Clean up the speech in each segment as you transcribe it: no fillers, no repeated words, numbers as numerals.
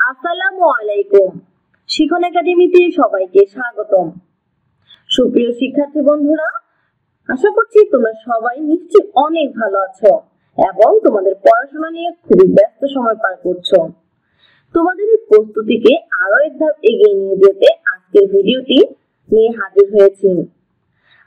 আসসালামু আলাইকুম। শিখন একাডেমিতে সবাইকে স্বাগতম। সুপ্রিয় শিক্ষার্থী বন্ধুরা, আশা করছি তোমরা সবাই নিশ্চয়ই অনেক ভালো আছো এবং তোমাদের পড়াশোনা নিয়ে খুবই ব্যস্ত সময় পার করছো। তোমাদের এই প্রস্তুতিকে আরো এক ধাপ এগিয়ে নিয়ে যেতে আজকের ভিডিওটি নিয়ে হাজির হয়েছি।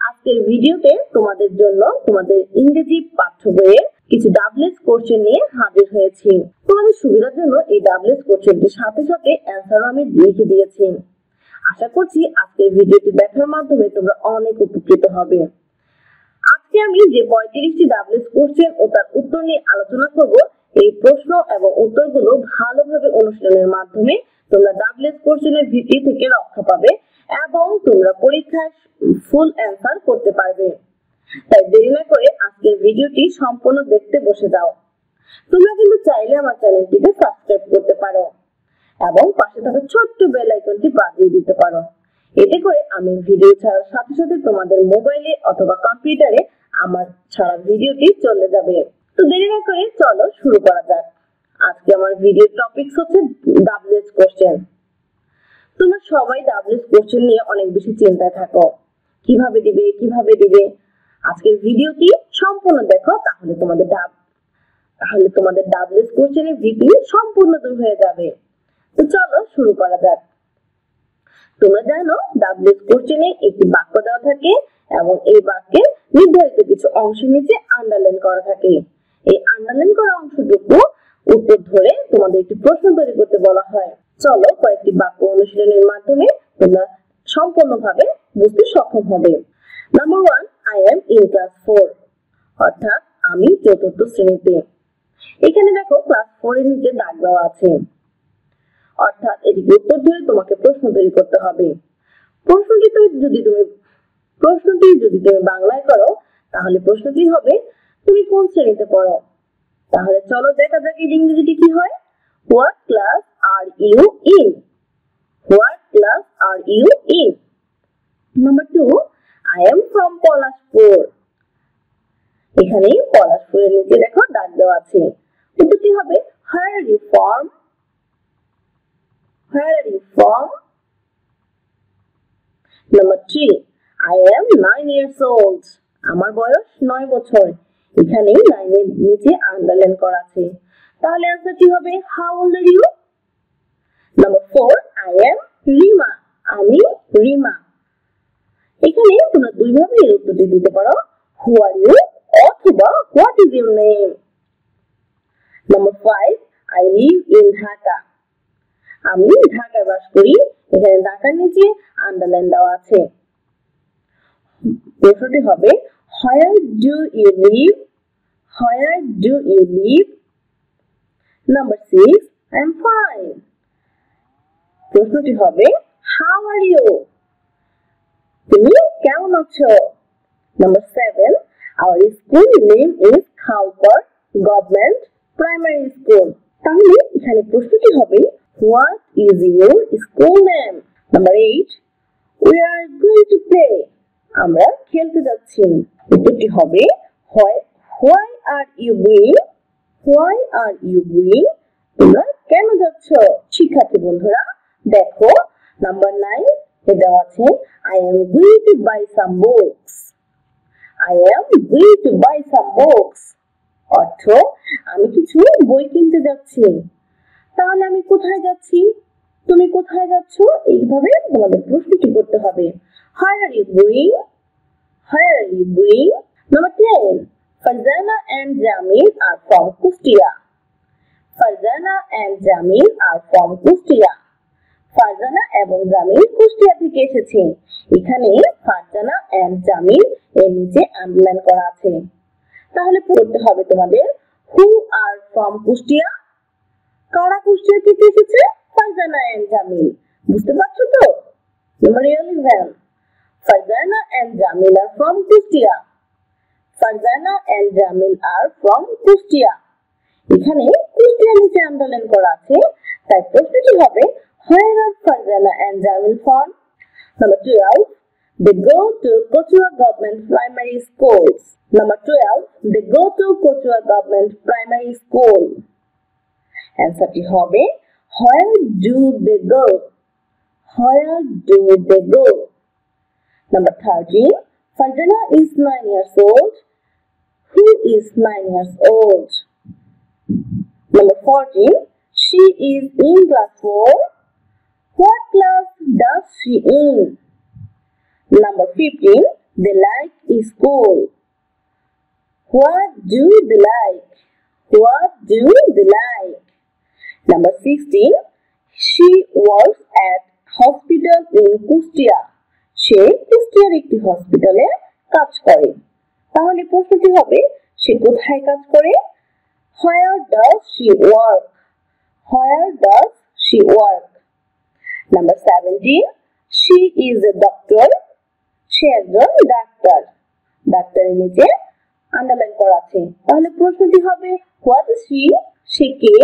আজকের ভিডিওতে তোমাদের জন্য তোমাদের ইংরেজি পাঠ্য বইয়ের কিছু ডাবলএস কোশ্চেন নিয়ে হাজির হয়েছি। তোমাদের সুবিধার জন্য এই ডাবলএস কোশ্চেনটির সাথে সাথে অ্যান্সারও আমি লিখে দিয়েছি। আশা করছি আজকের ভিডিওটি দেখার মাধ্যমে তোমরা অনেক উপকৃত হবে। আজকে আমি যে 35টি ডাবলএস কোশ্চেন ও তার উত্তর নিয়ে আলোচনা করব, এই প্রশ্ন এবং উত্তরগুলো ভালোভাবে অনুশীলনের মাধ্যমে তোমরা ডাবলএস কোশ্চেনের ভীতি থেকে রক্ষা পাবে এবং তোমরা পরীক্ষায় ফুল অ্যান্সার করতে পারবে। তাই দেরি না করে আজকের ভিডিওটি সম্পূর্ণ দেখতে বসে যাও। তোমরা কিন্তু চাইলে আমার চ্যানেলটিকে সাবস্ক্রাইব করতে পারো এবং পাশে থাকা ছোট্ট বেল আইকনটি বাজিয়ে দিতে পারো। এতে করে আমি ভিডিও ছাড়ার সাথে সাথে তোমাদের মোবাইলে অথবা কম্পিউটারে আমার ছাড়া ভিডিওটি চলে যাবে। তো দেরি না করে চলো শুরু করা যাক। আজকে আমার ভিডিও টপিকস হচ্ছে ডাবলএস কোশ্চেন। তোমরা সবাই ডাবলএস কোশ্চেন নিয়ে অনেক বেশি চিন্তায় থাকো, কিভাবে দিবে। আজকের ভিডিওটি সম্পূর্ণ দেখো, তাহলে তোমাদের ডাবলএস কোশ্চেনের ভীতি সম্পূর্ণ দূর হয়ে যাবে। তো চলো শুরু করা যাক। তোমরা জানো ডাবলএস কোশ্চেনে একটি বাক্য দেওয়া থাকে এবং এই বাক্যের নির্ধারিত কিছু অংশের নিচে আন্ডারলাইন করা থাকে। এই আন্ডারলাইন করা অংশটুকু উত্তর ধরে তোমাদের একটি প্রশ্ন তৈরি করতে বলা হয়। চলো কয়েকটি বাক্য অনুশীলনের মাধ্যমে তোমরা সম্পূর্ণভাবে বুঝতে সক্ষম হবে। Number 1, I am in class 4, অর্থাৎ আমি চতুর্থ শ্রেণীতে। এখানে দেখো ক্লাস 4 এর নিচে দাগ দেওয়া আছে, অর্থাৎ এটিকে উত্তর ধরে তোমাকে প্রশ্ন তৈরি করতে হবে। প্রশ্নটি যদি তুমি বাংলায় করো তাহলে প্রশ্নটি হবে তুমি কোন শ্রেণীতে পড়ো। তাহলে চলো দেখা যাক এর ইংরেজিটি কি হয়। What class are you in? What class are you in? Number 2, I am from Palashpur. এখানে পলাশপুরের নিচে দেখো দাগ দেওয়া আছে। উত্তরটি হবে Where are you from? Where are you from? Number 3, I am 9 years old. আমার বয়স 9 বছর। এখানে 9 এর নিচে আন্ডারলাইন করা আছে। তাহলে অ্যানসারটি হবে How old are you? Number 4, I am Rima. আমি রিমা। এখানে তোমরা দুইভাবে এর উত্তরটি দিতে পারো, Who are you অথবা What is your name? Number 5, I live in Dhaka. আমি ঢাকায় বাস করি। এখানে ঢাকার নিচে আন্ডারলাইন দেওয়া আছে। প্রশ্নটি হবে Where do you live? Where do you live? Number 6, I am fine. প্রশ্নটি হবে How are you? তুমি কেমন আছো? Number 7, our school name is খালপাড় government primary school. তাহলে এখানে প্রশ্নটি হবে What is your school name? Number 8, we are going to play. আমরা খেলতে যাচ্ছি। উত্তরটি হবে Why are you going? Why are you going? তোমরা কেন যাচ্ছ? শিক্ষার্থী বন্ধুরা দেখো নাম্বার 9 এ দেওয়া আছে I am going to buy some books. I am going to buy some books. অর্থ আমি কিছু বই কিনতে যাচ্ছি। তাহলে আমি কোথায় যাচ্ছি? তুমি কোথায় যাচ্ছ? এইভাবে তোমাদের প্রশ্নটি করতে হবে। Where are you going? Where are you going? Number 10, Farzana and Jamil are from Kustia. Farzana and Jamil are from Kustia. Farzana এবং জামিল কুষ্টিয়া থেকে এসেছে। এখানে ফারজানা এন্ড জামিল এর নিচে আন্ডারলাইন করা আছে। তাহলে পড়তে হবে তোমাদের Who are from কুষ্টিয়া? কারা কুষ্টিয়া থেকে এসেছে? ফারজানা এন্ড জামিল। বুঝতে পারছো তো? Number 11, Farzana and Jamil are from Kushtia. Farzana and Jamil are from Kushtia. এখানে কুষ্টিয়ার নিচে আন্ডারলাইন করা আছে। তাই প্রশ্নটি হবে Where are Farzana and Jamil from? Number 12, they go to Kochua Government Primary Schools. Number 12, they go to Kochua Government Primary School. অ্যানসারটি হবে Where do they go? Where do they go? Number 13. Farzana is 9 years old. Who is 9 years old? Number 14. She is in class 4. What class does she in? Number 15. They like school. What do they like? What do they like? Number 16. She works at hospital in Kustia. সে কুষ্টিয়ার একটি হসপিটালে কাজ করে। তাহলে প্রশ্নটি হবে সে কোথায় কাজ করে? Where does she work? Where does she work? Number 17. She is a doctor. সে একজন ডাক্তার। ডাক্তারের নিচে আন্ডারলাইন করা আছে। তাহলে প্রশ্নটি হবে what is she? Say K?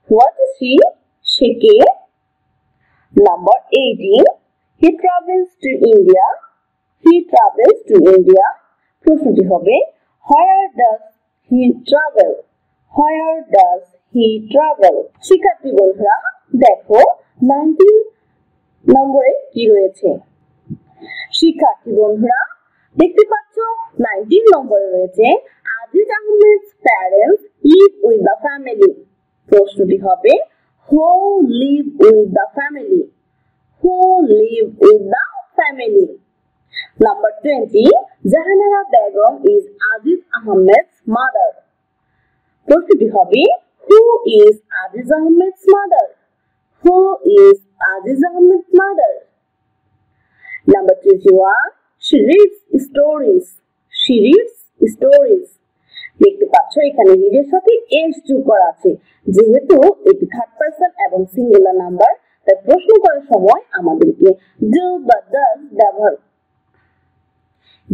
What is she? Say K? Number 18. He travels to India. He travels to India. প্রশ্নটি হবে where does he travel? Where does he travel? শিক্ষার্থী বন্ধুরা দেখো 19 নম্বরে কি রয়েছে। শিক্ষার্থী বন্ধুরা দেখতে পাচ্ছ 19 নম্বরে রয়েছে Aziz আহমেদ's parents live with the family. প্রশ্নটি হবে who live with the family? Who live with the family? Number 20. Jahanara Begum is Aziz Ahmed's mother. প্রশ্নটি হবে who is Aziz Ahmed's mother? Who is Aziz Ahmed's mother? Number 21. She reads stories. She reads stories. দেখতে পাচ্ছ এখানে read এর সাথে s যোগ করা আছে। যেহেতু এটি থার্ড পারসন এবং সিঙ্গুলার নাম্বার তাই প্রশ্ন করার সময় আমাদেরকে do বা does ব্যবহার।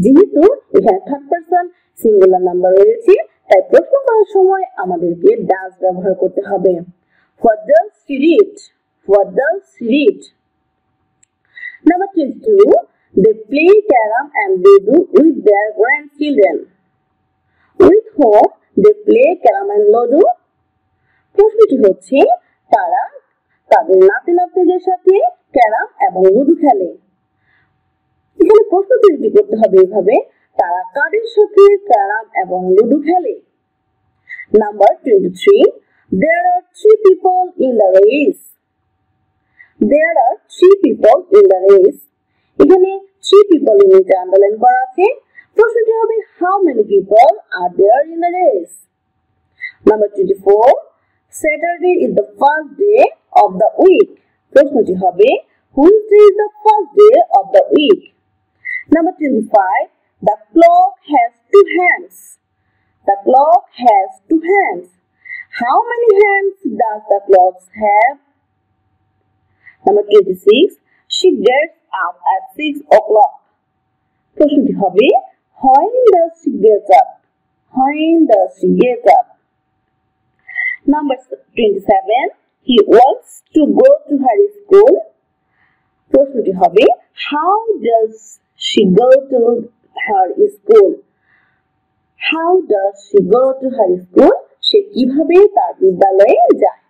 যেহেতু এখানে থার্ড পারসন সিঙ্গুলার নাম্বার রয়েছে তাই প্রশ্ন করার সময় আমাদেরকে does ব্যবহার করতে হবে। What does she read? What does she read? Number 22. They play carom and ludo with their grandchildren. With whom they play carom and ludo? প্রশ্নটি হচ্ছে তারা তাদের নাতি নাতনিদের সাথে ক্যারাম এবং লুডো খেলে। এখানে প্রশ্ন তৈরি করতে হবে এভাবে তারা কাদের সাথে ক্যারাম এবং লুডো খেলে। Number 23. There are 3 people in the race. There are 3 people in the race. এখানে 3 people এর নিচে আন্ডারলাইন করা আছে। প্রশ্নটি হবে how many people are there in the race? Number 24. Saturday is the first day of the week. প্রশ্নটি হবে which day is the first day of the week? Number 25. The clock has 2 hands. The clock has 2 hands. How many hands does the clock have? Number 26. She gets up at 6 o'clock. প্রশ্নটি হবে when does she get up? When does she get up? Number 27. He wants to go to her school. প্রশ্নটি হবে how does she go to her school? How does she go to her school? সে কিভাবে তার বিদ্যালয়ে যায়।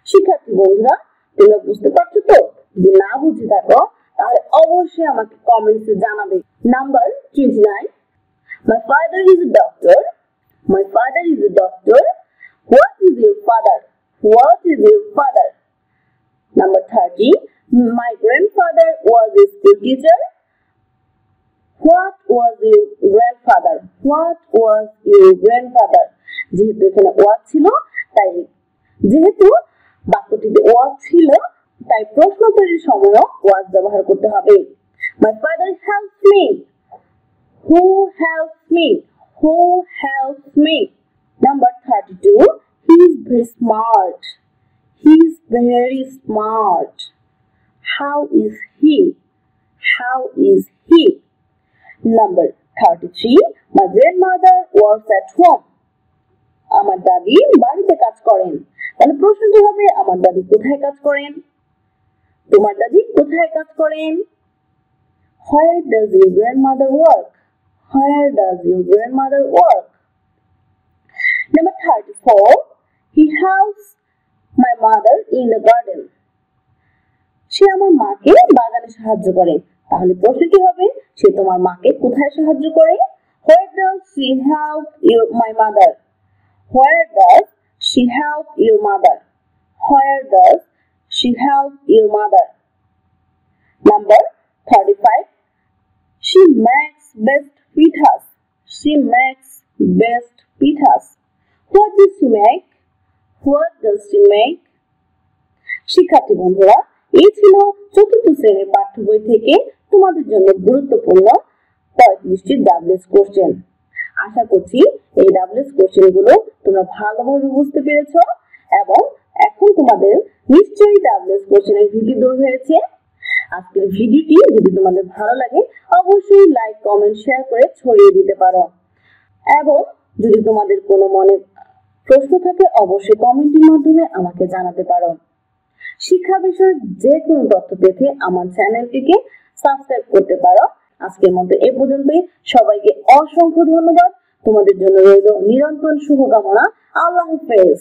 শিক্ষার্থী বন্ধুরা তোমরা বুঝতে পারছো তো? যদি না বুঝে থাকো তাহলে অবশ্যই আমাকে কমেন্টসে জানাবে। Number 29. My father is a doctor. My father is a doctor. What is your father? What is your father? Number 30. My grandfather was a school teacher. What was your grandfather? What was your grandfather? যেহেতু এখানে was ছিল তাই যেহেতু বাক্যটিতে was ছিল তাই প্রশ্ন তৈরির সময়ও was ব্যবহার করতে হবে। My father helps me. Who helps me? Who helps me? Number 32. He is very smart. He is very smart. How is he? How is he? Number 33. My grandmother works at home. আমার দাদি বাড়িতে কাজ করেন। তাহলে প্রশ্নটি হবে আমার দাদি কোথায় কাজ করেন? তোমার দাদি কোথায় কাজ করেন? Where does your grandmother work? Where does your grandmother work? Number 34. He helps my my mother in the garden. সে আমার মাকে বাগানে সাহায্য করে। তাহলে প্রশ্নটি হবে সে তোমার মাকে কোথায় সাহায্য করে? Where does she help my mother? Where does she help your mother? Where does she help your mother? Number 35. She makes best pitas. She makes best pitas. What does she make? What does she make? শিক্ষার্থী বন্ধুরা, এই ছিল চতুর্থ শ্রেণীর পাঠ্য বই থেকে তোমাদের জন্য গুরুত্বপূর্ণ 35টি ডাব্লিউএস কোশ্চেন। আশা করছি এই ডাব্লিউএস কোশ্চেনগুলো তোমরা ভালোভাবে বুঝতে পেরেছো এবং এখন তোমাদের নিশ্চয়ই ডাব্লিউএস কোশ্চেনের ভিডিও দূর হয়েছে। আজকের ভিডিওটি যদি তোমাদের ভালো লাগে অবশ্যই লাইক, কমেন্ট, শেয়ার করে ছড়িয়ে দিতে পারো এবং যদি তোমাদের কোনো মনে প্রশ্ন থাকে অবশ্যই কমেন্টের মাধ্যমে আমাকে জানাতে পারো। শিক্ষা বিষয়ক যে কোনো তথ্য পেতে আমার চ্যানেলটিকে সাবস্ক্রাইব করতে পারো। আজকের মতো এ পর্যন্তই। সবাইকে অসংখ্য ধন্যবাদ। তোমাদের জন্য রইল নিরন্তর শুভকামনা। আল্লাহ হাফেজ।